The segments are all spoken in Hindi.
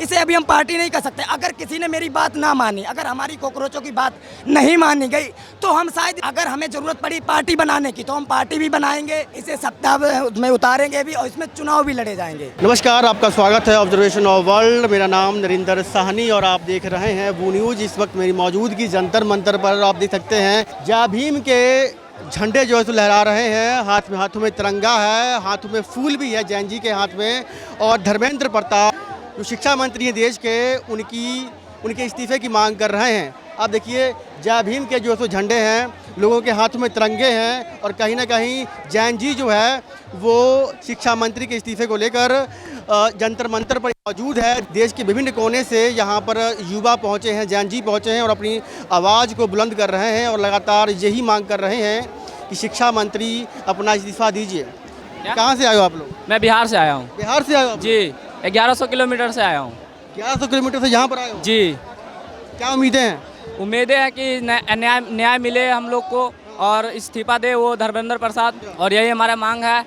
इसे अभी हम पार्टी नहीं कर सकते। अगर किसी ने मेरी बात ना मानी, अगर हमारी कॉकरोचों की बात नहीं मानी गई, तो हम शायद, अगर हमें जरूरत पड़ी पार्टी बनाने की, तो हम पार्टी भी बनाएंगे, इसे सप्ताह में उतारेंगे भी और इसमें चुनाव भी लड़े जाएंगे। नमस्कार, आपका स्वागत है ऑब्जर्वेशन ऑफ वर्ल्ड। मेरा नाम नरेंद्र साहनी और आप देख रहे हैं वो न्यूज़। इस वक्त मेरी मौजूदगी जंतर मंतर पर आप देख सकते हैं जय भीम के झंडे जो है तो लहरा रहे हैं। हाथों में तिरंगा है, हाथों में फूल भी है जैन जी के हाथ में। और धर्मेंद्र प्रताप जो शिक्षा मंत्री हैं देश के, उनके इस्तीफे की मांग कर रहे हैं। आप देखिए जय भीम के जो है झंडे हैं, लोगों के हाथों में तिरंगे हैं और कहीं ना कहीं जैन जी जो है वो शिक्षा मंत्री के इस्तीफे को लेकर जंतर मंतर पर मौजूद है। देश के विभिन्न कोने से यहाँ पर युवा पहुँचे हैं, जैन जी पहुँचे हैं और अपनी आवाज़ को बुलंद कर रहे हैं और लगातार यही मांग कर रहे हैं कि शिक्षा मंत्री अपना इस्तीफा दीजिए। कहाँ से आए हो आप लोग? मैं बिहार से आया हूँ। बिहार से आए हो आप? जी, 1100 किलोमीटर से आया हूँ। 1100 किलोमीटर से यहाँ पर आए हो? जी, क्या उम्मीदें हैं? उम्मीदें हैं कि न्याय मिले हम लोग को और इस्तीफा दे वो धर्मेंद्र प्रसाद, और यही हमारा मांग है।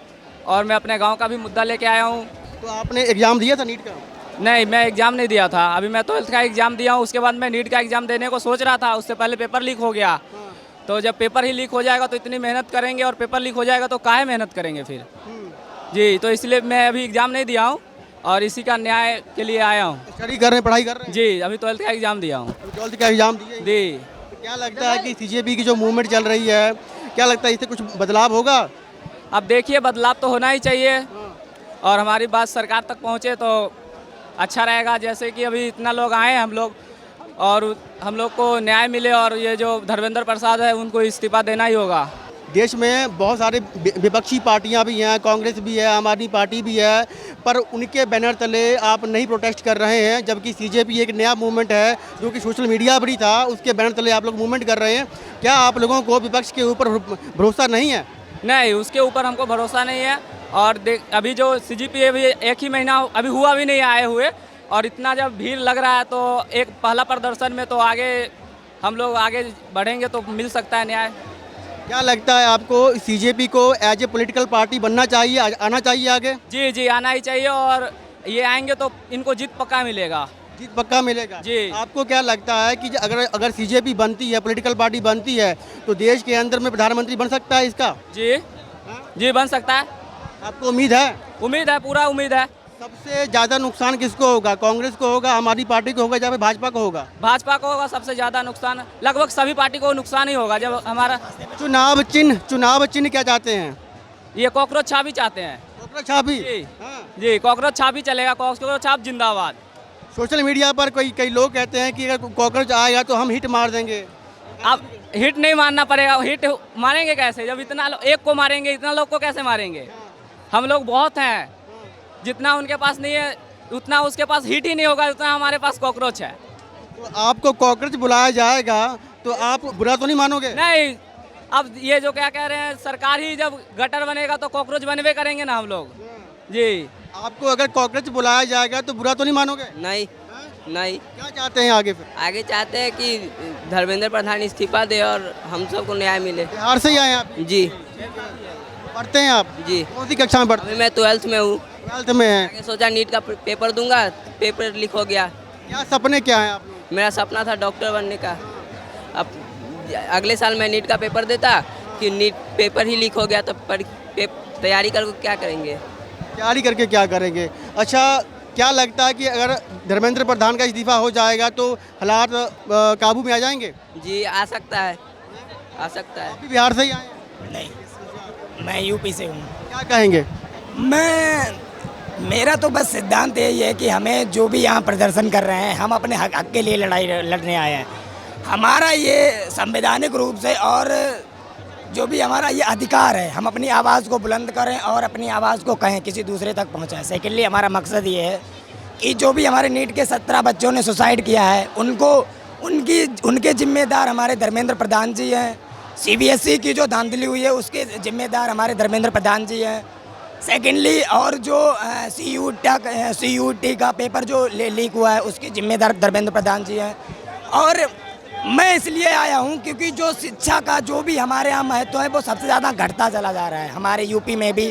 और मैं अपने गांव का भी मुद्दा लेके आया हूँ। तो आपने एग्ज़ाम दिया था नीट का? नहीं, मैं एग्ज़ाम नहीं दिया था। अभी मैं 12th का एग्ज़ाम दिया हूँ, उसके बाद मैं नीट का एग्ज़ाम देने को सोच रहा था। उससे पहले पेपर लीक हो गया। तो जब पेपर ही लीक हो जाएगा तो इतनी मेहनत करेंगे और पेपर लीक हो जाएगा तो काहे मेहनत करेंगे फिर। जी, तो इसलिए मैं अभी एग्ज़ाम नहीं दिया हूँ और इसी का न्याय के लिए आया हूँ। स्टडी कर रहे हैं, पढ़ाई कर रहे हैं? जी, अभी 12th का एग्ज़ाम दिया हूँ। 12th का एग्ज़ाम दिए? जी। तो क्या लगता है कि सीजेपी की जो मूवमेंट चल रही है, क्या लगता है इससे कुछ बदलाव होगा? अब देखिए, बदलाव तो होना ही चाहिए और हमारी बात सरकार तक पहुँचे तो अच्छा रहेगा। जैसे कि अभी इतना लोग आए हैं हम लोग, और हम लोग को न्याय मिले और ये जो धर्मेंद्र प्रसाद है उनको इस्तीफा देना ही होगा। देश में बहुत सारे विपक्षी पार्टियां भी हैं, कांग्रेस भी है, आम आदमी पार्टी भी है, पर उनके बैनर तले आप नहीं प्रोटेस्ट कर रहे हैं, जबकि सीजेपी एक नया मूवमेंट है जो कि सोशल मीडिया पर ही था, उसके बैनर तले आप लोग मूवमेंट कर रहे हैं। क्या आप लोगों को विपक्ष के ऊपर भरोसा नहीं है? नहीं, उसके ऊपर हमको भरोसा नहीं है। और अभी जो सीजेपी अभी 1 ही महीना अभी हुआ भी नहीं आए हुए, और इतना जब भीड़ लग रहा है तो एक पहला प्रदर्शन में तो आगे हम लोग आगे बढ़ेंगे तो मिल सकता है न्याय। क्या लगता है आपको सीजेपी को एज ए पॉलिटिकल पार्टी बनना चाहिए, आना चाहिए आगे? जी जी, आना ही चाहिए और ये आएंगे तो इनको जीत पक्का मिलेगा। जीत पक्का मिलेगा जी। आपको क्या लगता है कि अगर सीजेपी बनती है, पॉलिटिकल पार्टी बनती है, तो देश के अंदर में प्रधानमंत्री बन सकता है इसका? जी जी, बन सकता है। आपको उम्मीद है? उम्मीद है, पूरा उम्मीद है। सबसे ज़्यादा नुकसान किसको होगा? कांग्रेस को होगा, आम आदमी पार्टी को होगा, या फिर भाजपा को होगा? भाजपा को होगा सबसे ज़्यादा नुकसान। लगभग सभी पार्टी को नुकसान ही होगा। जब हमारा चुनाव चिन्ह क्या चाहते हैं? ये कॉकरोच छाप ही चाहते हैं। कॉकरोच छाप ही? जी हाँ। जी, कॉकरोच छाप ही चलेगा। कॉकरोच छाप जिंदाबाद। सोशल मीडिया पर कई लोग कहते हैं कि अगर कॉकरोच आएगा तो हम हिट मार देंगे। अब हिट नहीं मारना पड़ेगा। हिट मारेंगे कैसे? जब इतना एक को मारेंगे, इतना लोग को कैसे मारेंगे? हम लोग बहुत हैं, जितना उनके पास नहीं है उतना उसके पास हिट ही नहीं होगा, उतना हमारे पास कॉकरोच है। तो आपको कॉकरोच बुलाया जाएगा तो आप बुरा तो नहीं मानोगे? नहीं, अब ये जो क्या कह रहे हैं, सरकार ही जब गटर बनेगा तो कॉकरोच बनवे करेंगे ना हम लोग। जी। आपको अगर कॉकरोच बुलाया जाएगा तो बुरा तो नहीं मानोगे? नहीं नहीं। क्या चाहते हैं आगे फिर? आगे चाहते हैं कि धर्मेंद्र प्रधान इस्तीफा दे और हम सबको न्याय मिले। बिहार से ही आए हैं आप? जी पढ़ते हैं आप? जी। कौन सी कक्षा में पढ़ते अभी मैं 12th में हूँ। 12th में हैं। आगे सोचा नीट का पेपर दूंगा, पेपर लीक हो गया। क्या सपने क्या हैं आप लोग? मेरा सपना था डॉक्टर बनने का। अब अगले साल मैं नीट का पेपर देता कि नीट पेपर ही लीक हो गया तो तैयारी कर क्या करेंगे? तैयारी करके क्या करेंगे? अच्छा, क्या लगता है कि अगर धर्मेंद्र प्रधान का इस्तीफा हो जाएगा तो हालात काबू में आ जाएंगे? जी, आ सकता है, आ सकता है। आप भी बिहार से ही आए हैं? नहीं, मैं यूपी से हूँ। क्या कहेंगे? मेरा तो बस सिद्धांत यही है कि हमें जो भी यहाँ प्रदर्शन कर रहे हैं, हम अपने हक के लिए लड़ाई लड़ने आए हैं। हमारा ये संवैधानिक रूप से और जो भी हमारा ये अधिकार है, हम अपनी आवाज़ को बुलंद करें और अपनी आवाज़ को कहें, किसी दूसरे तक पहुँचाएं। सेकेंडली हमारा मकसद ये है कि जो भी हमारे नीट के 17 बच्चों ने सुसाइड किया है उनके जिम्मेदार हमारे धर्मेंद्र प्रधान जी हैं। सीबीएसई की जो धांधली हुई है उसके जिम्मेदार हमारे धर्मेंद्र प्रधान जी हैं। सेकेंडली और जो CUT का पेपर जो लीक हुआ है उसके जिम्मेदार धर्मेंद्र प्रधान जी हैं। और मैं इसलिए आया हूं क्योंकि जो शिक्षा का जो भी हमारे यहाँ महत्व है वो सबसे ज़्यादा घटता चला जा रहा है। हमारे यूपी में भी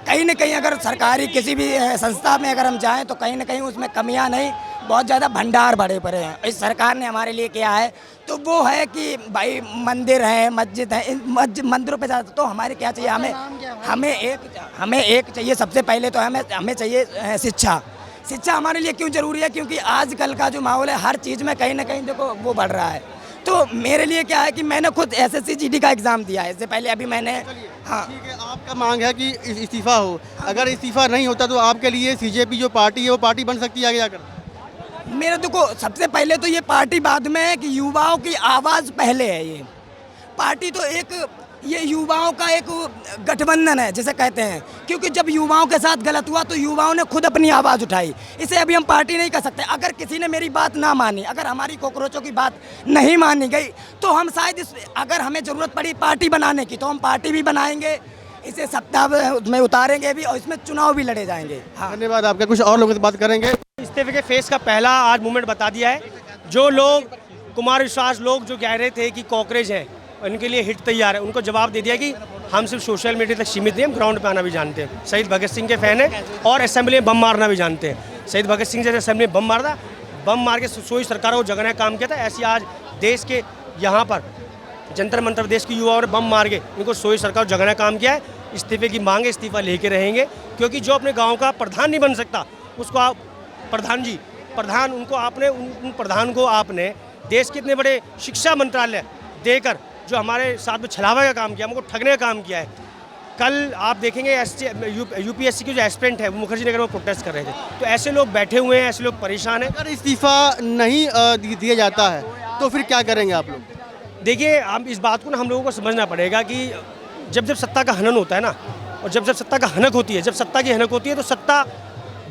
कहीं न कहीं अगर सरकारी किसी भी संस्था में अगर हम जाएं तो कहीं न कहीं उसमें कमियां नहीं, बहुत ज़्यादा भंडार भरे पड़े हैं। इस सरकार ने हमारे लिए किया है तो वो है कि भाई मंदिर है, मस्जिद है, इन मंदिरों पे ज़्यादा तो हमारे क्या चाहिए, हमें एक चाहिए सबसे पहले तो हमें चाहिए शिक्षा। शिक्षा हमारे लिए क्यों ज़रूरी है, क्योंकि आजकल का जो माहौल है हर चीज़ में कहीं ना कहीं देखो वो बढ़ रहा है। तो मेरे लिए क्या है कि मैंने खुद SSC GD का एग्ज़ाम दिया है, इससे पहले अभी मैंने हाँ ठीक है, आपका मांग है कि इस्तीफा हो। अगर इस्तीफा नहीं होता तो आपके लिए CJP जो पार्टी है वो पार्टी बन सकती है आगे जाकर? मेरे देखो सबसे पहले तो ये पार्टी बाद में है कि युवाओं की आवाज़ पहले है। ये पार्टी तो एक ये युवाओं का एक गठबंधन है जिसे कहते हैं, क्योंकि जब युवाओं के साथ गलत हुआ तो युवाओं ने खुद अपनी आवाज़ उठाई। इसे अभी हम पार्टी नहीं कर सकते। अगर किसी ने मेरी बात ना मानी, अगर हमारी कॉकरोचों की बात नहीं मानी गई तो हम शायद अगर हमें ज़रूरत पड़ी पार्टी बनाने की तो हम पार्टी भी बनाएंगे, इसे सप्ताह में उतारेंगे भी और इसमें चुनाव भी लड़े जाएंगे। हाँ धन्यवाद आपका। कुछ और लोगों से बात करेंगे। इस्तीफे के फेस का पहला आज मूवमेंट बता दिया है। जो लोग कुमार विश्वास लोग जो कह रहे थे कि कॉकरेज है उनके लिए हिट तैयार है, उनको जवाब दे दिया कि हम सिर्फ सोशल मीडिया तक सीमित नहीं, हम ग्राउंड पे आना भी जानते हैं। शहीद भगत सिंह के फैन है और असेंबली में बम मारना भी जानते हैं। शहीद भगत सिंह जैसे असेंबली में बम मार के सोई सरकारों को जगने का काम किया था, ऐसे आज देश के यहाँ पर जंतर मंतर देश के युवाओं ने बम मार के इनको सोई सरकार को जगने का काम किया है। इस्तीफे की मांग है, इस्तीफा लेके रहेंगे, क्योंकि जो अपने गाँव का प्रधान नहीं बन सकता उसको आप प्रधान उनको आपने उन प्रधान को आपने देश के इतने बड़े शिक्षा मंत्रालय देकर जो हमारे साथ में छलावा का काम किया, हमको ठगने का काम किया है। कल आप देखेंगे UPSC के जो एस्पिरेंट है वो मुखर्जी नगर में प्रोटेस्ट कर रहे थे। तो ऐसे लोग बैठे हुए हैं, ऐसे लोग परेशान हैं। अगर इस्तीफा नहीं दिया जाता है तो फिर क्या करेंगे आप लोग? देखिए, हम इस बात को ना हम लोगों को समझना पड़ेगा कि जब सत्ता का हनन होता है ना, और जब सत्ता का हनक होती है, जब सत्ता की हनक होती है तो सत्ता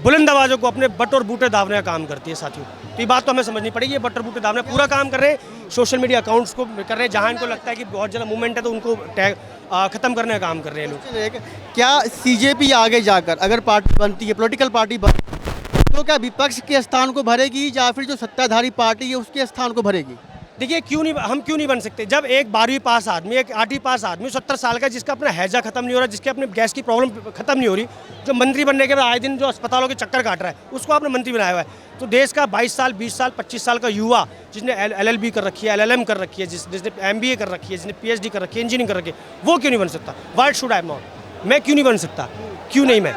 बुलंद आवाज़ों को अपने बट और बूटे दावने का काम करती है साथियों। तो ये बात तो हमें समझनी पड़ेगी। ये बट और बूटे दावने पूरा काम कर रहे हैं, सोशल मीडिया अकाउंट्स को कर रहे हैं, जहाँ इनको लगता है कि बहुत ज़्यादा मूवमेंट है तो उनको ख़त्म करने का काम कर रहे हैं लोग। क्या CJP आगे जाकर अगर पार्टी बनती है, पॉलिटिकल पार्टी बनती तो क्या विपक्ष के स्थान को भरेगी या फिर जो सत्ताधारी पार्टी है उसके स्थान को भरेगी? देखिए, हम क्यों नहीं बन सकते? जब एक 12वीं पास आदमी, एक 8वीं पास आदमी 70 साल का, जिसका अपना हैजा खत्म नहीं हो रहा, जिसके अपने गैस की प्रॉब्लम खत्म नहीं हो रही, जो मंत्री बनने के बाद आए दिन जो अस्पतालों के चक्कर काट रहा है, उसको आपने मंत्री बनाया हुआ है। तो देश का 22 साल 20 साल 25 साल का युवा जिसने LLB कर रखी है, LLM कर रखी है, जिसने MBA कर रखी है, जिसने PhD कर रखी है, इंजीनियरिंग कर रखी है, वो क्यों नहीं बन सकता? Why should I not? मैं क्यों नहीं बन सकता? क्यों नहीं मैं?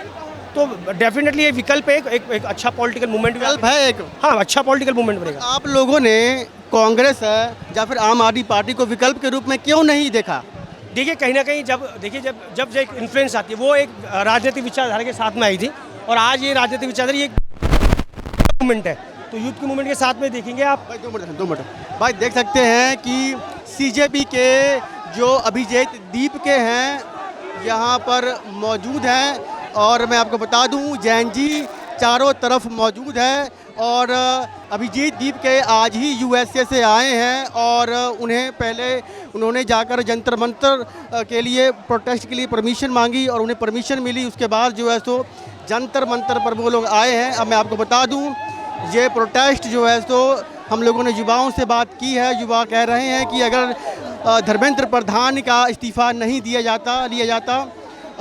तो डेफिनेटली ये विकल्प एक अच्छा पॉलिटिकल मूवमेंट विकल्प है एक। हाँ, अच्छा पॉलिटिकल मूवमेंट बनेगा। आप लोगों ने कांग्रेस है या फिर आम आदमी पार्टी को विकल्प के रूप में क्यों नहीं देखा? देखिए, कहीं ना कहीं जब एक इन्फ्लुएंस आती है, वो एक राजनीतिक विचारधारा के साथ में आई थी, और आज ये राजनीतिक विचारधारा ये मूवमेंट है, तो यूथ के मूवमेंट के साथ में देखेंगे आप। भाई 2 मिनट भाई, देख सकते हैं कि CJP के जो अभिजीत दीप के हैं यहाँ पर मौजूद हैं, और मैं आपको बता दूं जैन जी चारों तरफ मौजूद है, और अभिजीत दीप के आज ही USA से आए हैं, और उन्होंने जाकर जंतर मंतर के लिए प्रोटेस्ट के लिए परमिशन मांगी और उन्हें परमिशन मिली। उसके बाद जो है सो जंतर मंतर पर वो लोग आए हैं। अब मैं आपको बता दूं ये प्रोटेस्ट जो है सो हम लोगों ने युवाओं से बात की है। युवा कह रहे हैं कि अगर धर्मेंद्र प्रधान का इस्तीफ़ा नहीं लिया जाता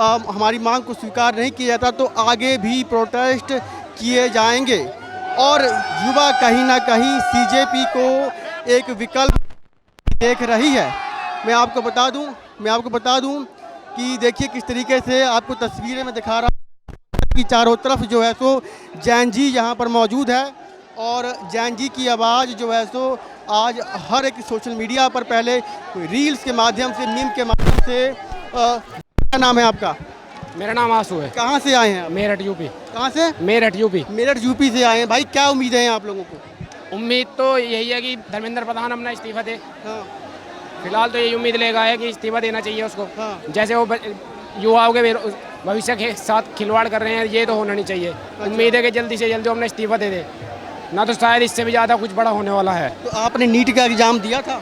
हमारी मांग को स्वीकार नहीं किया जाता तो आगे भी प्रोटेस्ट किए जाएंगे, और युवा कहीं ना कहीं CJP को एक विकल्प देख रही है। मैं आपको बता दूं कि देखिए किस तरीके से आपको तस्वीरें में दिखा रहा हूं कि चारों तरफ जो है सो जैन जी यहाँ पर मौजूद है, और जैन जी की आवाज़ जो है सो आज हर एक सोशल मीडिया पर पहले रील्स के माध्यम से, मीम के माध्यम से। क्या नाम है आपका? मेरा नाम आंसू है। कहाँ से आए हैं आप? मेरठ यूपी। कहाँ से? मेरठ यूपी। मेरठ यूपी से आए हैं। भाई क्या उम्मीद है आप लोगों को? उम्मीद तो यही है कि धर्मेंद्र प्रधान अपना इस्तीफा दे। हाँ। फिलहाल तो यही उम्मीद लेगा है कि इस्तीफा देना चाहिए उसको। हाँ। जैसे वो युवाओं के भविष्य के साथ खिलवाड़ कर रहे हैं, ये तो होना नहीं चाहिए। अच्छा। उम्मीद है कि जल्दी से जल्दी अपना इस्तीफा दे दे, ना तो शायद इससे भी ज़्यादा कुछ बड़ा होने वाला है। तो आपने नीट का एग्ज़ाम दिया था?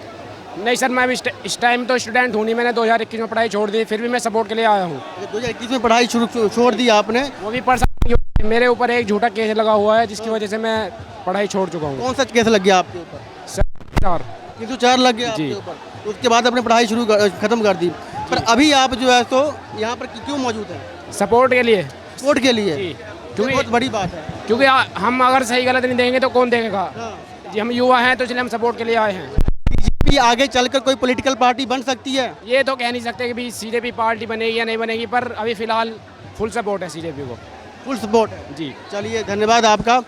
नहीं सर, मैं इस टाइम तो स्टूडेंट हूँ नहीं, मैंने 2021 में पढ़ाई छोड़ दी, फिर भी मैं सपोर्ट के लिए आया हूँ। 2021 में पढ़ाई छोड़ दी आपने? वो भी पढ़ सकती हूँ। मेरे ऊपर एक झूठा केस लगा हुआ है जिसकी वजह से मैं पढ़ाई छोड़ चुका हूँ। कौन सा केस लग गया आपके ऊपर? 304 लग गया आपके ऊपर। उसके बाद आपने पढ़ाई खत्म कर दी, पर अभी आप जो है तो यहाँ पर क्यों मौजूद है? सपोर्ट के लिए। सपोर्ट के लिए? ये बहुत बड़ी बात है। क्योंकि हम अगर सही गलत नहीं देंगे तो कौन देगा। जी हम युवा हैं तो इसलिए हम सपोर्ट के लिए आए हैं। बीजेपी आगे चलकर कोई पॉलिटिकल पार्टी बन सकती है? ये तो कह नहीं सकते कि भी CJP पार्टी बनेगी या नहीं बनेगी, पर अभी फिलहाल फुल सपोर्ट है CJP को। फुल सपोर्ट है जी। चलिए धन्यवाद आपका।